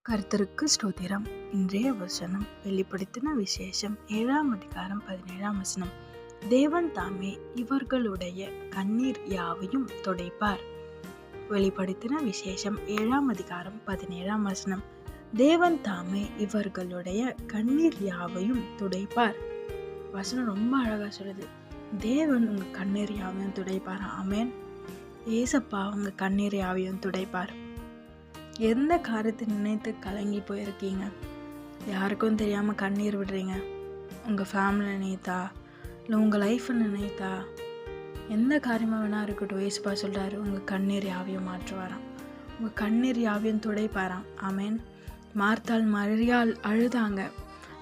கர்த்தருக்கு ஸ்தோத்திரம். இன்றைய வசனம் வெளிப்படுத்தின விசேஷம் 7ஆம் அதிகாரம் 17ஆம் வசனம். தேவன் தாமே இவர்களுடைய கண்ணீர் யாவையும் துடைப்பார். வெளிப்படுத்தின விசேஷம் 7ஆம் அதிகாரம் 17ஆம் வசனம். தேவன் தாமே இவர்களுடைய கண்ணீர் யாவையும் துடைப்பார். வசனம் ரொம்ப அழகா சொல்லுது. தேவன் உங்க கண்ணீர் யாவையும் துடைப்பார். ஆமென். ஏசப்பா உங்க கண்ணீர் யாவையும் துடைப்பார். எந்த காரியத்தை நினைத்து கலங்கி போயிருக்கீங்க? யாருக்கும் தெரியாமல் கண்ணீர் விடுறீங்க? உங்கள் ஃபேமிலி நினைத்தா, இல்லை உங்கள் லைஃப்பை நினைத்தா, எந்த காரியமாக வேணா இருக்கட்டும், ஏசப்பா சொல்கிறாரு உங்கள் கண்ணீர் யாவையும் மாற்றுவாராம். உங்கள் கண்ணீர் யாவையும் துடைப்பாராம். ஆமென். மார்த்தாள் மரியாள் அழுதாங்க.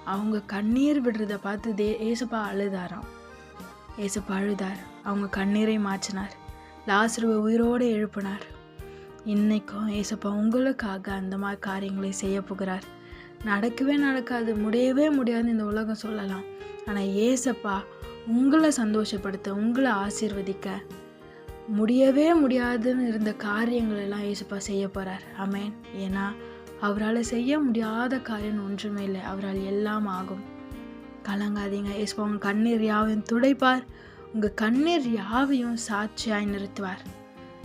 அவங்க கண்ணீர் விடுறதை பார்த்து ஏசப்பா அழுதாராம். ஏசப்பா அழுதார். அவங்க கண்ணீரை மாற்றினார். லாசருவை உயிரோடு எழுப்பினார். இன்னைக்கும் ஏசப்பா உங்களுக்காக அந்த மாதிரி காரியங்களை செய்ய போகிறார். நடக்கவே நடக்காது, முடியவே முடியாதுன்னு இந்த உலகம் சொல்லலாம். ஆனால் ஏசப்பா உங்களை சந்தோஷப்படுத்த, உங்களை ஆசீர்வதிக்க, முடியவே முடியாதுன்னு இருந்த காரியங்கள் எல்லாம் ஏசப்பா செய்ய போகிறார். ஆமென். ஏன்னா அவரால் செய்ய முடியாத காரியம் ஒன்றுமே இல்லை. அவரால் எல்லாம் ஆகும். கலங்காதீங்க. ஏசப்பா உங்கள் கண்ணீர் யாவையும் துடைப்பார். உங்கள் கண்ணீர் யாவையும் சாட்சியாய் நிறுத்துவார்.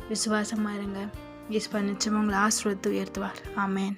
விசுவாசமாக இருங்க. ஏசப்பா நிச்சயமாக உங்களை ஆசீர்வதித்து உயர்த்துவார். ஆமென்.